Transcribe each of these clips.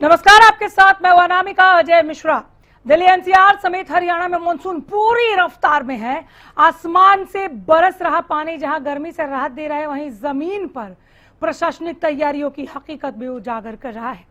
नमस्कार, आपके साथ मैं अनामिका अजय मिश्रा। दिल्ली एनसीआर समेत हरियाणा में मानसून पूरी रफ्तार में है। आसमान से बरस रहा पानी जहां गर्मी से राहत दे रहा है, वहीं जमीन पर प्रशासनिक तैयारियों की हकीकत भी उजागर कर रहा है।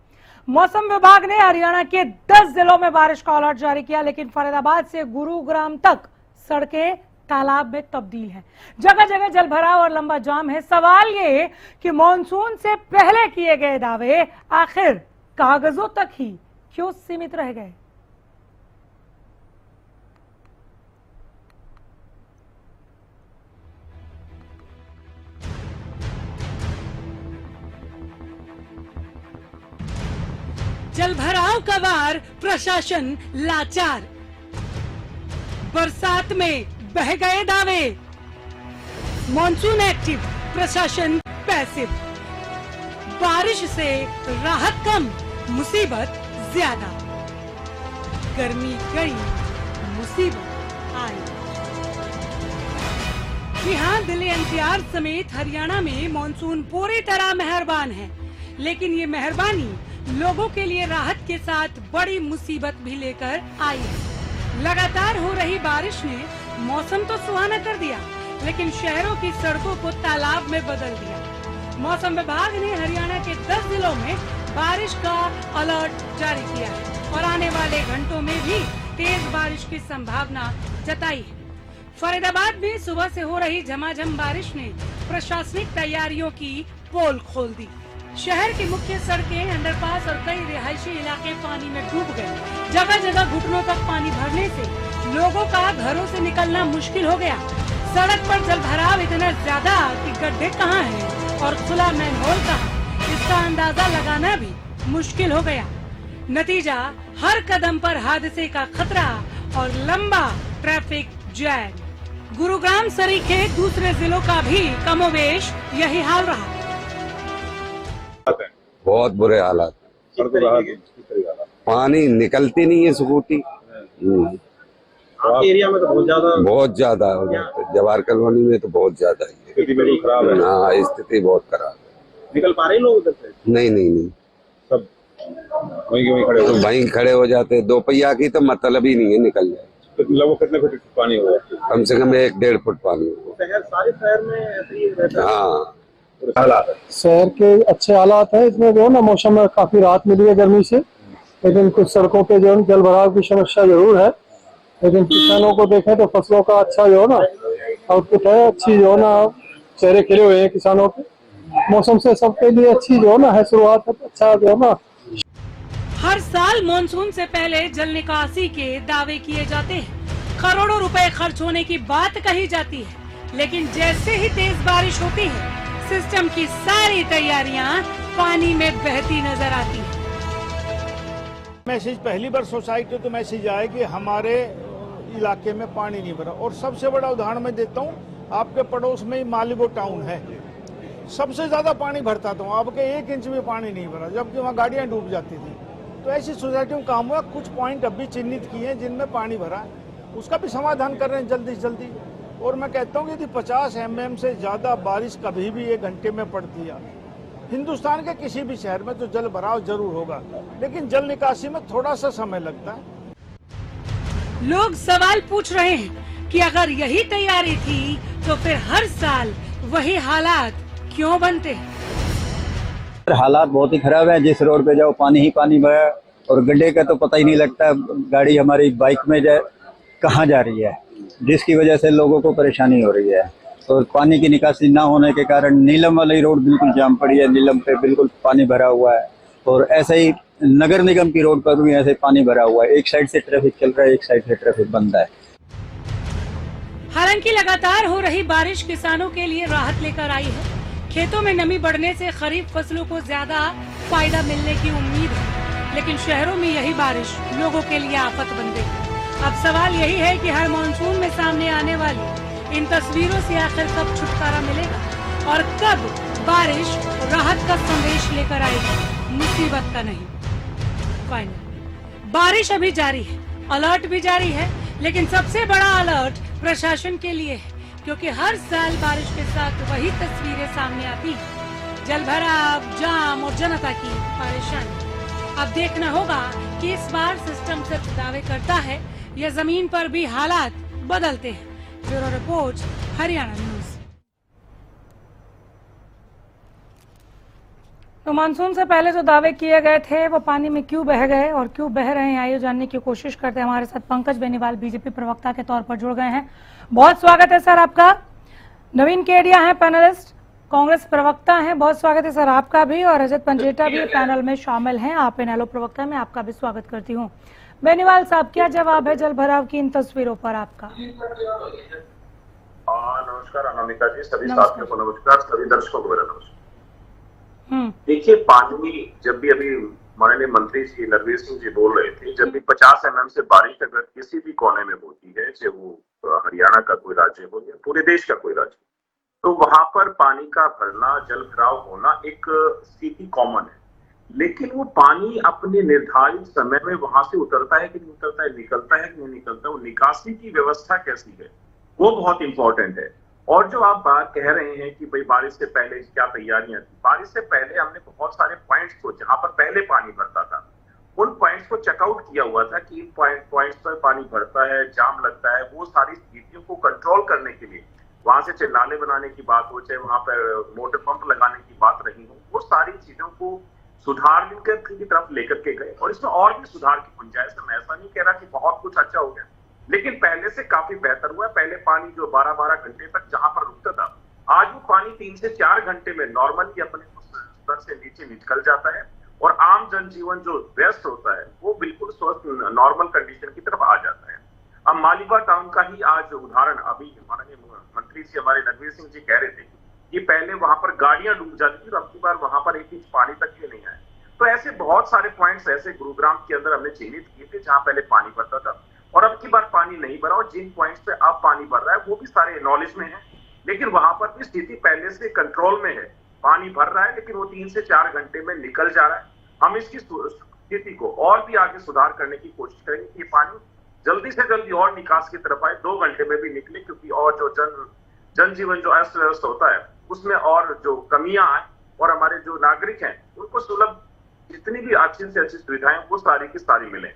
मौसम विभाग ने हरियाणा के 10 जिलों में बारिश का अलर्ट जारी किया, लेकिन फरीदाबाद से गुरुग्राम तक सड़कें तालाब में तब्दील है। जगह जगह जलभराव और लंबा जाम है। सवाल ये कि मानसून से पहले किए गए दावे आखिर कागजों तक ही क्यों सीमित रह गए। जलभराव का वार, प्रशासन लाचार। बरसात में बह गए दावे। मॉनसून एक्टिव, प्रशासन पैसिव। बारिश से राहत कम, मुसीबत ज्यादा। गर्मी गई, मुसीबत आई। जी हाँ, दिल्ली एनसीआर समेत हरियाणा में मॉनसून पूरी तरह मेहरबान है, लेकिन ये मेहरबानी लोगों के लिए राहत के साथ बड़ी मुसीबत भी लेकर आई है। लगातार हो रही बारिश ने मौसम तो सुहाना कर दिया, लेकिन शहरों की सड़कों को तालाब में बदल दिया। मौसम विभाग ने हरियाणा के 10 जिलों में बारिश का अलर्ट जारी किया है और आने वाले घंटों में भी तेज बारिश की संभावना जताई है। फरीदाबाद में सुबह से हो रही झमाझम बारिश ने प्रशासनिक तैयारियों की पोल खोल दी। शहर की मुख्य सड़कें, अंडरपास और कई रिहायशी इलाके पानी में डूब गए। जगह जगह घुटनों तक पानी भरने से लोगों का घरों से निकलना मुश्किल हो गया। सड़क पर जलभराव इतना ज्यादा कि गड्ढे कहाँ हैं और खुला मैनहोल कहाँ, इसका अंदाजा लगाना भी मुश्किल हो गया। नतीजा, हर कदम पर हादसे का खतरा और लंबा ट्रैफिक जैम। गुरुग्राम सरीखे दूसरे जिलों का भी कमोवेश यही हाल रहा। बहुत बुरे हालात, पानी निकलती नहीं है स्कूटी। आपके एरिया में तो बहुत ज्यादा हो जाता है। जवाहर कॉलोनी में तो बहुत ज्यादा है। स्थिति बिल्कुल खराब है। हाँ, स्थिति बहुत खराब है। निकल पा रहे लोग उधर से? नहीं सब वहीं खड़े हो जाते। दो पहिया की तो मतलब ही नहीं है निकल जाए। लगभग कितने फुट पानी होगा? कम से कम 1-1.5 फुट पानी होगा। सारे शहर में ऐसे ही रहता है। हाँ, शहर के अच्छे हालात है। इसमें जो है ना, मौसम में काफी राहत मिली है गर्मी से, लेकिन कुछ सड़कों पे जो है जल भराव की समस्या जरूर है। लेकिन किसानों को देखें तो फसलों का अच्छा जो है ना आउटपुट है, अच्छी जो है ना चेहरे खिले हुए हैं किसानों के। मौसम से सबके लिए अच्छी जो है ना है शुरुआत, अच्छा जो है ना। हर साल मानसून से पहले जल निकासी के दावे किए जाते हैं, करोड़ों रुपए खर्च होने की बात कही जाती है, लेकिन जैसे ही तेज बारिश होती है, सिस्टम की सारी तैयारियां पानी में बहती नजर आती है। मैसेज पहली बार सोसाइटी तो मैसेज आए कि हमारे इलाके में पानी नहीं भरा। और सबसे बड़ा उदाहरण मैं देता हूँ, आपके पड़ोस में ही मालिगो टाउन है, सबसे ज्यादा पानी भरता था, आपके 1 इंच भी पानी नहीं भरा, जबकि वहाँ गाड़ियां डूब जाती थी। तो ऐसी सोसाइटी में काम हुआ, कुछ पॉइंट अभी चिन्हित किए हैं जिनमें पानी भरा है, उसका भी समाधान कर रहे हैं जल्दी से जल्दी। और मैं कहता हूँ यदि 50 mm से ज्यादा बारिश कभी भी 1 घंटे में पड़ती है, हिंदुस्तान के किसी भी शहर में तो जल भराव जरूर होगा, लेकिन जल निकासी में थोड़ा सा समय लगता है। लोग सवाल पूछ रहे हैं कि अगर यही तैयारी थी तो फिर हर साल वही हालात क्यों बनते हैं। हालात बहुत ही खराब है। जिस रोड पे जाओ पानी ही पानी भरा, और गड्ढे का तो पता ही नहीं लगता गाड़ी हमारी बाइक में कहाँ जा रही है, जिसकी वजह से लोगों को परेशानी हो रही है। और पानी की निकासी ना होने के कारण नीलम वाली रोड बिल्कुल जाम पड़ी है, नीलम पे बिल्कुल पानी भरा हुआ है। और ऐसे ही नगर निगम की रोड पर भी ऐसे पानी भरा हुआ है, एक साइड से ट्रैफिक चल रहा है, एक साइड से ट्रैफिक बंद है। हालांकि लगातार हो रही बारिश किसानों के लिए राहत लेकर आई है। खेतों में नमी बढ़ने से खरीफ फसलों को ज्यादा फायदा मिलने की उम्मीद है, लेकिन शहरों में यही बारिश लोगों के लिए आफत बन गई। अब सवाल यही है कि हर मानसून में सामने आने वाली इन तस्वीरों से आखिर कब छुटकारा मिलेगा और कब बारिश राहत का संदेश लेकर आएगी, मुसीबत का नहीं। फाइनल बारिश अभी जारी है, अलर्ट भी जारी है, लेकिन सबसे बड़ा अलर्ट प्रशासन के लिए है, क्योंकि हर साल बारिश के साथ वही तस्वीरें सामने आती हैं। जलभराव, जाम और जनता की परेशानी। अब देखना होगा कि इस बार सिस्टम सिर्फ दावे करता है या जमीन पर भी हालात बदलते हैं। Bureau report, Haryana news. तो मानसून से पहले जो दावे किए गए थे वो पानी में क्यों बह गए और क्यों बह रहे हैं, आइए जानने की कोशिश करते हैं। हमारे साथ पंकज बेनीवाल बीजेपी प्रवक्ता के तौर पर जुड़ गए हैं। बहुत स्वागत है सर आपका। नवीन केडिया हैं पैनलिस्ट, कांग्रेस प्रवक्ता हैं, बहुत स्वागत है सर आपका भी। और रजत पंजेटा भी पैनल में शामिल हैं, आप इनेलो प्रवक्ता में, आपका भी स्वागत करती हूँ। बेनीवाल साहब, क्या जवाब है जल भराव की इन तस्वीरों पर आपका? नमस्कार अनामिका जी, सभी साथियों को नमस्कार, सभी दर्शकों को मेरा नमस्कार। देखिए, पानी जब भी अभी माननीय मंत्री जी नरवीर सिंह जी बोल रहे थे, जब भी 50 mm से बारिश अगर किसी भी कोने में होती है, चाहे वो हरियाणा का कोई राज्य हो या पूरे देश का कोई राज्य, तो वहां पर पानी का भरना, जल भराव होना एक स्थिति कॉमन है। लेकिन वो पानी अपने निर्धारित समय में वहां से उतरता है कि नहीं उतरता है, निकलता है कि नहीं निकलता, वो निकासी की व्यवस्था कैसी है, वो बहुत इंपॉर्टेंट है। और जो आप बात कह रहे हैं कि भाई बारिश से पहले क्या तैयारियां थी, बारिश से पहले हमने बहुत सारे पॉइंट्स को, जहां पर पहले पानी भरता था, उन पॉइंट्स को चेकआउट किया हुआ था कि इन पॉइंट्स पर पानी भरता है, जाम लगता है। वो सारी स्थितियों को कंट्रोल करने के लिए वहां से चाहे नाले बनाने की बात हो, चाहे वहां पर मोटर पंप लगाने की बात रही हो, वो सारी चीजों को सुधार की तरफ लेकर के गए। और इसमें और भी सुधार की गुंजाइश है। मैं ऐसा नहीं कह रहा कि बहुत कुछ अच्छा हो गया, लेकिन पहले से काफी बेहतर हुआ है। पहले पानी जो 12-12 घंटे तक जहां पर रुकता था, आज वो पानी 3 से 4 घंटे में नॉर्मली अपने स्तर से नीचे निकल जाता है और आम जनजीवन जो व्यस्त होता है वो बिल्कुल स्वस्थ नॉर्मल कंडीशन की तरफ आ जाता है। अब मालीबा टाउन का ही आज उदाहरण अभी माननीय मंत्री जी हमारे नरवीर सिंह जी कह रहे थे कि पहले वहां पर गाड़ियां डूब जाती थी और अब की बार वहां पर 1 इंच पानी तक भी नहीं आया। तो ऐसे बहुत सारे पॉइंट्स ऐसे गुरुग्राम के अंदर हमने चिन्हित किए थे जहां पहले पानी भरता था और अब की बार पानी नहीं भरा, और जिन पॉइंट्स पे अब पानी भर रहा है वो भी सारे नॉलेज में है। लेकिन वहां पर भी स्थिति पहले से कंट्रोल में है, पानी भर रहा है लेकिन वो 3 से 4 घंटे में निकल जा रहा है। हम इसकी स्थिति को और भी आगे सुधार करने की कोशिश करेंगे कि ये पानी जल्दी से जल्दी और निकास की तरफ आए, 2 घंटे में भी निकले, क्योंकि और जो जनजीवन जो अस्त व्यस्त होता है उसमें और जो कमियां आए और हमारे जो नागरिक हैं उनको सुलभ जितनी भी अच्छी से अच्छी सुविधाएं वो सारी की सारी मिले।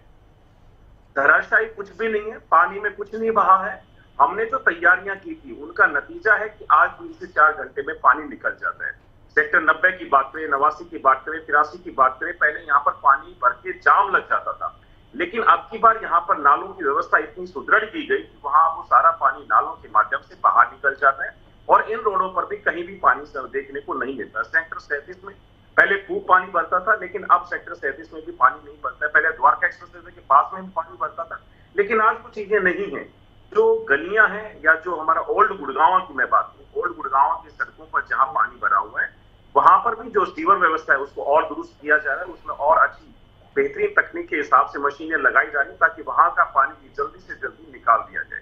धराशायी कुछ भी नहीं है, पानी में कुछ नहीं बहा है। हमने जो तैयारियां की थी उनका नतीजा है कि आज 3 से 4 घंटे में पानी निकल जाता है। सेक्टर 90 की बात करें, 89 की बात करें, 83 की बात करें, पहले यहाँ पर पानी भर के जाम लग जाता था, लेकिन अब की बार यहाँ पर नालों की व्यवस्था इतनी सुदृढ़ की गई कि वहां वो सारा पानी नालों के माध्यम से बाहर निकल जाता है और इन रोडों पर भी कहीं भी पानी देखने को नहीं मिलता। सेक्टर 37 में पहले खूब पानी भरता था, लेकिन अब सेक्टर 37 में भी पानी नहीं भरता है। पहले द्वारका एक्सप्रेस के पास में भी पानी भरता था, लेकिन आज वो चीजें नहीं है। जो गलियां हैं या जो हमारा ओल्ड गुड़गांव की मैं बात करूं, ओल्ड गुड़गांव की सड़कों पर जहां पानी भरा हुआ है वहां पर भी जो सीवर व्यवस्था है उसको और दुरुस्त किया जा रहा है, उसमें और अच्छी बेहतरीन तकनीक के हिसाब से मशीनें लगाई जा रही ताकि वहां का पानी जल्दी से जल्दी निकाल दिया जाए।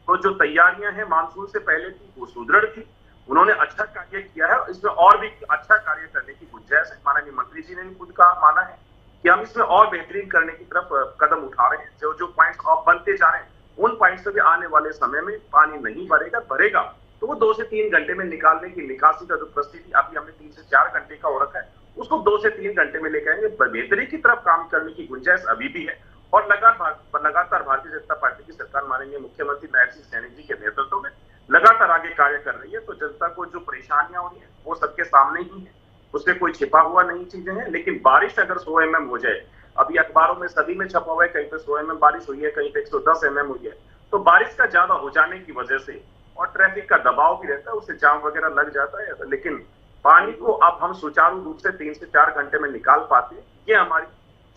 तो जो तैयारियां हैं मानसून से पहले की वो सुदृढ़ थी, उन्होंने अच्छा कार्य किया है, इसमें और भी अच्छा कार्य करने की गुंजाइश है। माननीय मंत्री जी ने भी खुद का माना है कि हम इसमें और बेहतरीन करने की तरफ कदम उठा रहे हैं। जो पॉइंट्स अब बनते जा रहे हैं उन पॉइंट्स से भी आने वाले समय में पानी नहीं भरेगा तो वो 2 से 3 घंटे में निकालने की निकासी का जो परिस्थिति अभी हमने 3 से 4 घंटे का हो रखा है उसको 2 से 3 घंटे में लेकर आएंगे। बेहतरी की तरफ काम करने की गुंजाइश अभी भी है और लगातार भारतीय जनता पार्टी की सरकार माननीय मुख्यमंत्री नायब सिंह सैनी जी के नेतृत्व में लगातार आगे कार्य कर रही है। तो जनता को जो परेशानियां हो रही है वो सबके सामने ही है, उसमें कोई छिपा हुआ नहीं चीजें हैं। लेकिन बारिश अगर 100 mm हो जाए, अभी अखबारों में सभी में छपा हुआ है, कहीं पे 100 mm बारिश हुई है, कहीं पे 110 mm हुई है, तो बारिश का ज्यादा हो जाने की वजह से और ट्रैफिक का दबाव भी रहता है, उससे जाम वगैरह लग जाता है। लेकिन पानी को अब हम सुचारू रूप से 3 से 4 घंटे में निकाल पाते हैं। ये हमारी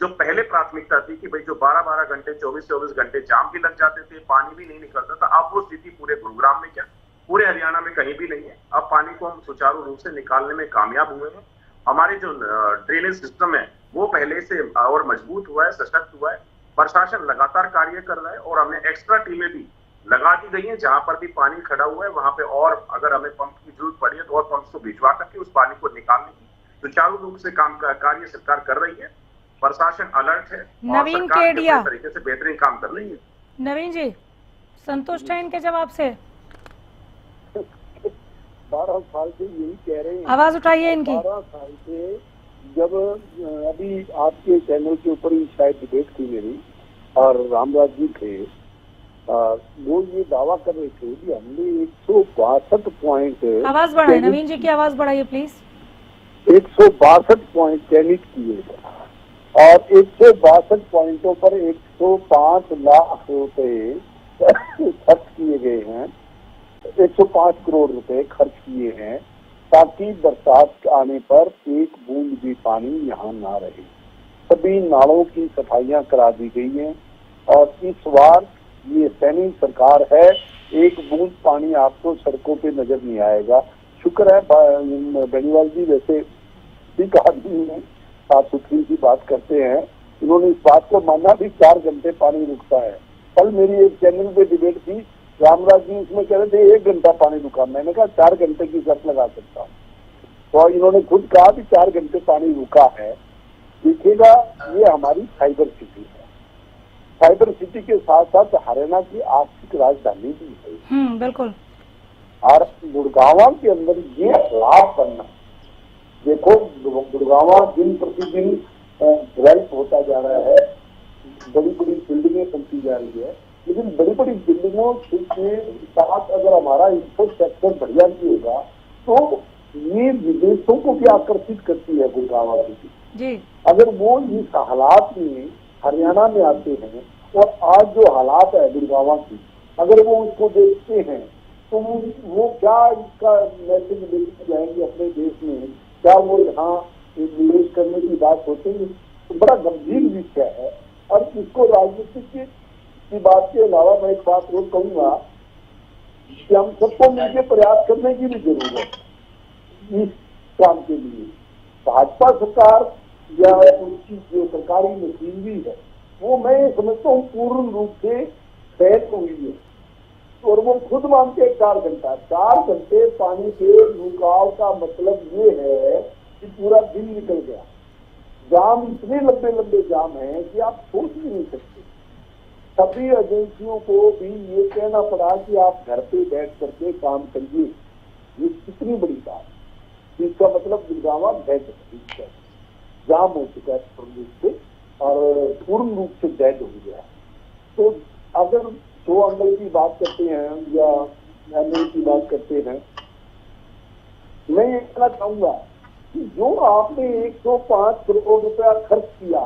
जो पहले प्राथमिकता थी कि भाई जो 12-12 घंटे 24-24 घंटे जाम भी लग जाते थे, पानी भी नहीं निकलता था, अब वो स्थिति पूरे गुरुग्राम में क्या पूरे हरियाणा में कहीं भी नहीं है। अब पानी को हम सुचारू रूप से निकालने में कामयाब हुए हैं। हमारे जो ड्रेनेज सिस्टम है वो पहले से और मजबूत हुआ है, सशक्त हुआ है। प्रशासन लगातार कार्य कर रहा है और हमने एक्स्ट्रा टीमें भी लगा दी गई हैं। जहां पर भी पानी खड़ा हुआ है वहां पे और अगर हमें पंप की जरूरत पड़ी है तो और पंप को भिजवा करके उस पानी को निकालने की सुचारू रूप से काम का कार्य सरकार कर रही है। प्रशासन अलर्ट है, नवीन केडिया तरीके से बेहतरीन काम कर रही है। नवीन जी संतुष्ट है इनके जवाब से? 12 साल से यही कह रहे हैं, आवाज उठाइए इनकी। 12 साल से जब अभी आपके चैनल के ऊपर ही शायद डिबेट थी मेरी, और रामराज जी थे, वो ये दावा कर रहे थे कि हमने 162 पॉइंट, आवाज बढ़ाइए नवीन जी की आवाज बढ़ाइए प्लीज, 162 पॉइंट चयनित किए और 162 पॉइंटों पर 105 लाख रुपए खर्च किए गए हैं, 105 करोड़ रुपए खर्च किए हैं ताकि बरसात आने पर एक बूंद भी पानी यहाँ ना रहे। सभी नालों की सफाइयां करा दी गई हैं और इस बार ये सैनी सरकार है, एक बूंद पानी आपको सड़कों पे नजर नहीं आएगा। शुक्र है बेनीवाल जी वैसे ठीक आदमी है, साफ सुथरी की बात करते हैं, इन्होंने इस बात को माना भी 4 घंटे पानी रुकता है। कल मेरी एक चैनल पे डिबेट थी, रामराज जी उसमें कह रहे थे 1 घंटा पानी रुका, मैंने कहा 4 घंटे की शर्त लगा सकता हूँ, तो इन्होंने खुद कहा कि 4 घंटे पानी रुका है। देखिएगा ये हमारी साइबर सिटी है, साइबर सिटी के साथ साथ हरियाणा की आर्थिक राजधानी भी है। बिल्कुल। और गुड़गांव के अंदर ये हालात बनना, देखो गुड़गांव दिन प्रतिदिन डेवलप होता जा रहा है, बड़ी बड़ी बिल्डिंगें बनती जा रही है, लेकिन बड़ी बड़ी बिल्डिंगों के साथ अगर हमारा इंफ्रास्ट्रक्चर बढ़िया नहीं होगा तो ये विदेशों को भी आकर्षित करती है गुड़गांव सिटी जी। अगर वो इस हालात में हरियाणा में आते हैं और आज जो हालात है गुड़गांव की, अगर वो उसको देखते हैं तो वो क्या इसका मैसेज लेके जाएंगे अपने देश में, क्या वो यहाँ निवेश करने की बात सोचेंगे? तो बड़ा गंभीर विषय है। और इसको राजनीतिक की बात के अलावा मैं एक बात रोज कहूंगा कि हम सबको मिलकर प्रयास करने की भी जरूरत है इस काम के लिए। भाजपा सरकार या उनकी जो सरकारी मशीनरी है वो मैं समझता हूँ पूर्ण रूप से फैल हुई है, और वो खुद मानते हैं 4 घंटे पानी के रुकाव का मतलब ये है कि पूरा दिन निकल गया। जाम इतने लंबे लंबे जाम हैं कि आप सोच भी नहीं सकते। सभी एजेंसियों को भी ये कहना पड़ा कि आप घर पे बैठ करके काम करिए, ये कितनी बड़ी बात। इसका मतलब गुड़गांव जाम हो चुका है पूर्ण रूप से और पूर्ण रूप से डेड हो गया। तो अगर 2 अंडर की बात करते हैं या एमएल की बात करते हैं, मैं ये कहना चाहूंगा कि जो आपने 105 करोड़ रुपया खर्च किया,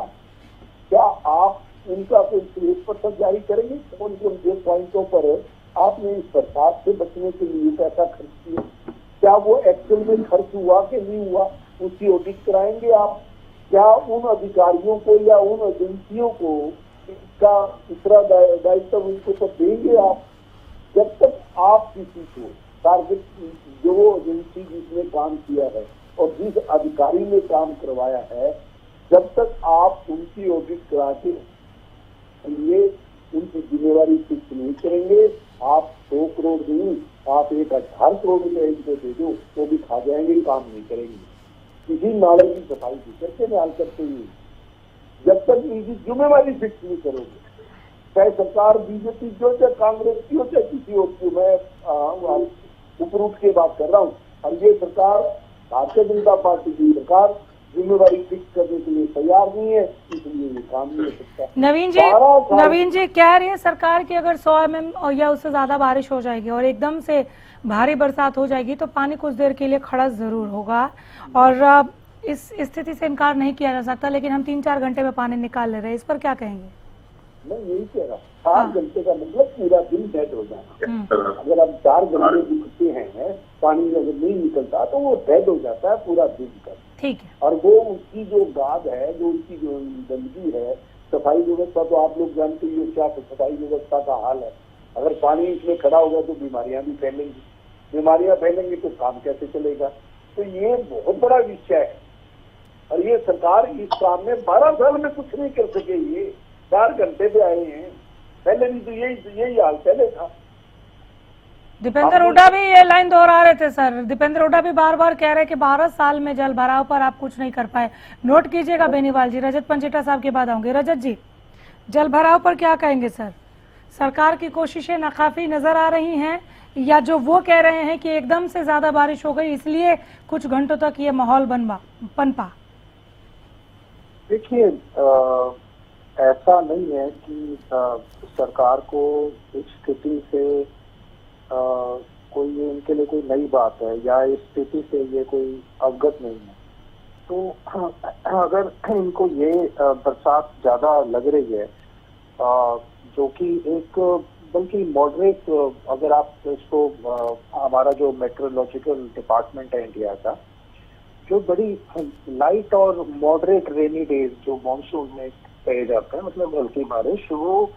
क्या आप उनका कोई 1% जारी करेंगे? कौन से पॉइंटों पर आपने इस बरसात से बचने के लिए पैसा खर्च किया, क्या वो एक्चुअल में खर्च हुआ कि नहीं हुआ, उसकी ऑडिट कराएंगे आप? क्या उन अधिकारियों को या उन एजेंसियों को इसका उत्तरदायित्व उनको तो देंगे आप? जब तक आप किसी को टारगेट, जो एजेंसी जिसने काम किया है और जिस अधिकारी ने काम करवाया है, जब तक आप उनकी ऑडिट करा के लिए उनकी जिम्मेवारी फिक्स नहीं करेंगे, आप 100 करोड़ नहीं, आप 1000 करोड़ रुपए इनको दे दो तो भी खा जाएंगे, काम नहीं करेंगे। किसी नाले की सफाई की कैसे न्याय करते हैं जब तक इनकी जिम्मेवारी फिक्स नहीं करोगे? चाहे सरकार बीजेपी की हो, चाहे कांग्रेस की हो, चाहे किसी और की, मैं ऊपर उठ के बात कर रहा हूँ। और ये सरकार, भारतीय जनता पार्टी की सरकार, जिम्मेवारी फिक्स करने के लिए तैयार नहीं है, इसलिए ये काम नहीं हो सकता। नवीन जी कह रही है सरकार की अगर 100 mm या उससे ज्यादा बारिश हो जाएगी और एकदम से भारी बरसात हो जाएगी तो पानी कुछ देर के लिए खड़ा जरूर होगा, और इस स्थिति से इनकार नहीं किया जा सकता, लेकिन हम 3-4 घंटे में पानी निकाल ले रहे हैं, इस पर क्या कहेंगे? मैं यही कह रहा हूँ, 4 घंटे का मतलब पूरा दिन डेड हो जाना। अगर हम 4 घंटे रुकते हैं, पानी अगर नहीं निकलता तो वो डेड हो जाता है पूरा दिन का। ठीक है। और वो उसकी जो गाद है, जो उसकी जो गंदगी है, सफाई व्यवस्था तो आप लोग जानते ही हो क्या सफाई व्यवस्था का हाल है। अगर पानी इसमें खड़ा होगा तो बीमारियां भी फैलेंगी, बीमारियां फैलेंगी तो काम कैसे चलेगा? तो ये बहुत बड़ा विषय है और ये सरकार इस काम में 12 साल में कुछ नहीं कर सके। ये 4 घंटे पे आए हैं, पहले भी तो यही हाल पहले था। दीपेंद्र हुड्डा भी ये लाइन दोहरा रहे थे सर, दीपेंद्र हुड्डा भी बार बार कह रहे कि 12 साल में जल भराव पर आप कुछ नहीं कर पाए। नोट कीजिएगा बेनीवाल जी। रजत पंचेटा साहब के बाद आऊंगे। रजत जी, जल भराव पर क्या कहेंगे सर? सरकार की कोशिशें नाकाफी नजर आ रही हैं, या जो वो कह रहे हैं कि एकदम से ज्यादा बारिश हो गई इसलिए कुछ घंटों तक ये माहौल पनपा? देखिए ऐसा नहीं है कि सरकार को इस स्थिति से कोई ये इनके लिए कोई नई बात है या इस स्थिति से ये कोई अवगत नहीं है। तो अगर इनको ये बरसात ज्यादा लग रही है जो कि एक बल्कि मॉडरेट, अगर आप इसको हमारा जो मेट्रोलॉजिकल डिपार्टमेंट है इंडिया का, जो बड़ी लाइट और मॉडरेट रेनी डेज जो मॉनसून में कहे जाते हैं, मतलब हल्की बारिश, वो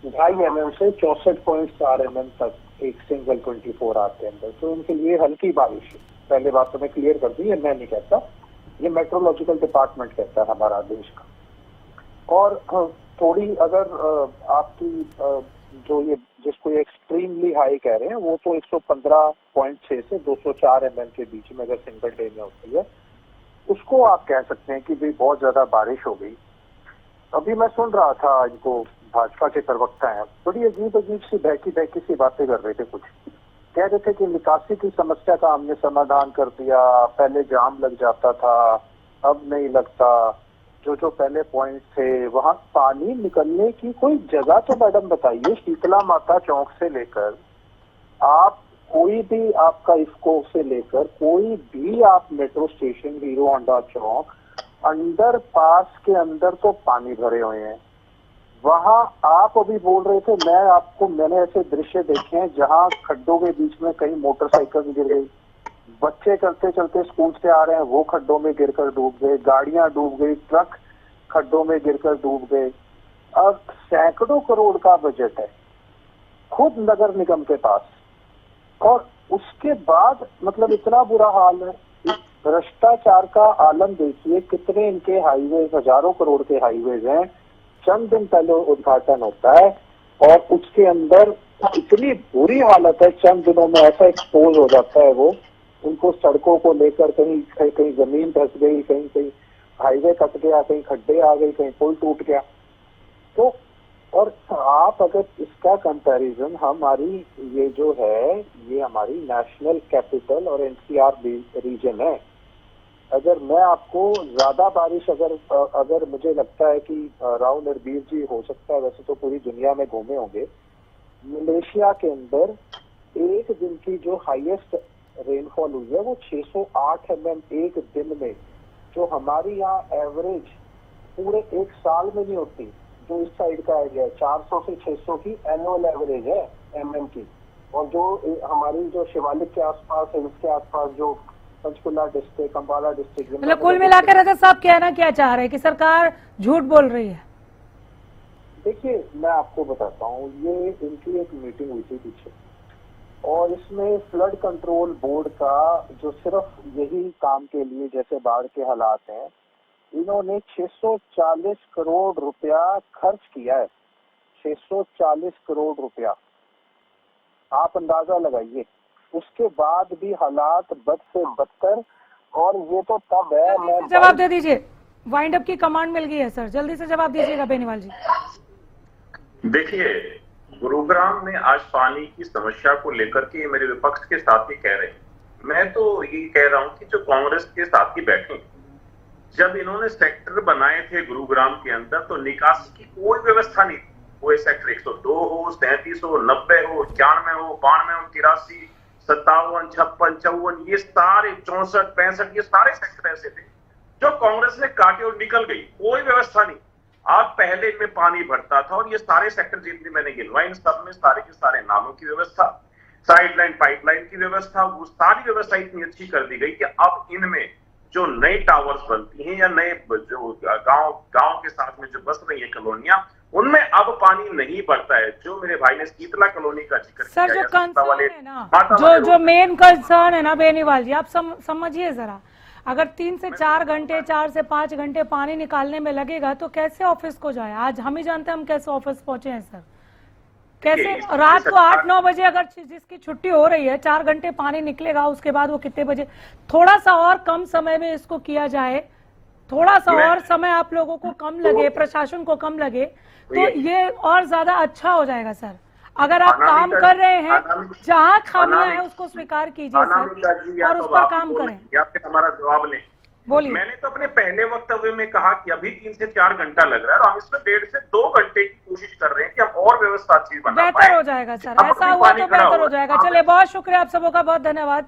2.5 mm से 64.4 mm तक एक सिंगल 24 आवर के अंदर, तो इनके लिए हल्की बारिश है। पहले बात तो मैं क्लियर कर दी, ये मैं नहीं कहता, ये मेट्रोलॉजिकल डिपार्टमेंट कहता है हमारा देश का। और थोड़ी अगर आपकी जो ये जिसको ये एक्सट्रीमली हाई कह रहे हैं, वो तो 115.6 से 204 mm के बीच में अगर सिंगल डे में होती है, उसको आप कह सकते हैं कि भाई बहुत ज्यादा बारिश हो गई। अभी मैं सुन रहा था, इनको भाजपा के प्रवक्ता हैं, बड़ी अजीब अजीब सी बहकी सी बातें कर रहे थे। कुछ कह रहे थे कि निकासी की समस्या का हमने समाधान कर दिया, पहले जाम लग जाता था अब नहीं लगता, जो पहले पॉइंट थे वहां पानी निकलने की कोई जगह तो मैडम बताइए। शीतला माता चौक से लेकर आप कोई भी आपका इफ्को से लेकर कोई भी आप मेट्रो स्टेशन, हीरो होंडा चौक, अंडर पास के अंदर तो पानी भरे हुए हैं। वहां आप अभी बोल रहे थे, मैंने ऐसे दृश्य देखे हैं जहां खड्डों के बीच में कई मोटरसाइकिल गिर गई, बच्चे चलते चलते स्कूल से आ रहे हैं वो खड्डों में गिरकर डूब गए, गाड़ियां डूब गई, ट्रक खड्डों में गिरकर डूब गए। अब सैकड़ों करोड़ का बजट है खुद नगर निगम के पास, और उसके बाद मतलब इतना बुरा हाल है। भ्रष्टाचार का आलम देखिए, कितने इनके हाईवे, हजारों करोड़ के हाईवेज हैं, चंद दिन पहले उद्घाटन होता है और उसके अंदर इतनी बुरी हालत है, चंद दिनों में ऐसा एक्सपोज हो जाता है वो। उनको सड़कों को लेकर कहीं जमीन धंस गई, कहीं हाईवे कट गया, कहीं खड्डे आ गए, कहीं पुल टूट गया। तो और आप अगर इसका कंपैरिजन, हमारी ये जो है ये हमारी नेशनल कैपिटल और एनसीआर रीजन है। अगर मैं आपको ज्यादा बारिश अगर मुझे लगता है कि राव नरबीर जी हो सकता है, वैसे तो पूरी दुनिया में घूमे होंगे, मलेशिया के अंदर एक दिन की जो हाईएस्ट रेनफॉल हुई है वो 608 mm एक दिन में, जो हमारी यहाँ एवरेज पूरे एक साल में नहीं होती। जो इस साइड का एरिया है 400 से 600 की एनुअल एवरेज है mm की, और जो हमारी जो शिवालिक के आसपास है, उसके आसपास जो पंचकुला डिस्ट्रिक्ट, अम्बाला डिस्ट्रिक्ट, मतलब कुल मिलाकर रजत साहब कहना क्या चाह रहे हैं कि सरकार झूठ बोल रही है? देखिए मैं आपको बताता हूँ, ये इनकी एक मीटिंग हुई थी पीछे, और इसमें फ्लड कंट्रोल बोर्ड का जो सिर्फ यही काम के लिए, जैसे बाढ़ के हालात हैं, इन्होंने 640 करोड़ रुपया खर्च किया है। 640 करोड़ रुपया, आप अंदाजा लगाइए। उसके बाद भी हालात बद से बदतर, और ये तो तब है। मैं जवाब दे दीजिए, वाइंड अप की कमांड मिल गई है सर, जल्दी से जवाब दीजिएगा बेनीवाल जी। देखिए, गुरुग्राम में आज पानी की समस्या को लेकर के मेरे विपक्ष के साथी कह रहे हैं, मैं तो ये कह रहा हूं कि जो कांग्रेस के साथी बैठे, जब इन्होंने सेक्टर बनाए थे गुरुग्राम के अंदर, तो निकासी की कोई व्यवस्था नहीं थी। वो सेक्टर 102 हो, 37 हो, 90 हो, 91 हो, 92 हो, 83, 57, 56, 54, ये सारे 64, 65, ये सारे सेक्टर ऐसे थे जो कांग्रेस ने काटे और निकल गई। कोई व्यवस्था नहीं। आप पहले में पानी भरता था, और ये सारे सेक्टर जितने मैंने गिनवाए, इन सब में सारे के सारे नालों की व्यवस्था, साइड लाइन, पाइपलाइन की व्यवस्था, वो सारी व्यवस्था इतनी अच्छी कर दी गई कि अब इनमें जो नए टावर्स बनती हैं या नए जो गांव के साथ में जो बस रही है कॉलोनियां, उनमें अब पानी नहीं बढ़ता है। जो मेरे भाई ने शीतला कॉलोनी का जिक्र किया, सर जो कंसर्न है ना, जो मेन कंसर्न है ना बेनीवाल जी, आप समझिए जरा, अगर 3 से 4 घंटे, 4 से 5 घंटे पानी निकालने में लगेगा तो कैसे ऑफिस को जाए? आज हम ही जानते हैं हम कैसे ऑफिस पहुंचे हैं सर। कैसे रात को 8-9 बजे अगर जिसकी छुट्टी हो रही है 4 घंटे पानी निकलेगा, उसके बाद वो कितने बजे? थोड़ा सा और कम समय में इसको किया जाए, थोड़ा सा और समय आप लोगों को कम लगे, प्रशासन को कम लगे, तो ये और ज्यादा अच्छा हो जाएगा सर। अगर आप काम कर रहे हैं, जहाँ खामियां है उसको स्वीकार कीजिए सर, और उस पर काम करें। या फिर हमारा जवाब लें। बोलिए। मैंने तो अपने पहले वक्तव्य में कहा कि अभी 3 से 4 घंटा लग रहा है और हम इसमें 1.5 से 2 घंटे की कोशिश कर रहे हैं कि हम और व्यवस्था अच्छी बना पाए। बेहतर हो जाएगा सर, अब ऐसा अभी हुआ पानी तो खड़ा बेहतर हो हुआ है। जाएगा। चलिए, बहुत शुक्रिया आप सबों का, बहुत धन्यवाद।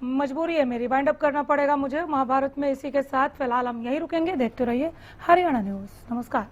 मजबूरी है मेरी, वाइंड अप करना पड़ेगा मुझे महाभारत में। इसी के साथ फिलहाल हम यहीं रुकेंगे। देखते रहिए हरियाणा न्यूज। नमस्कार।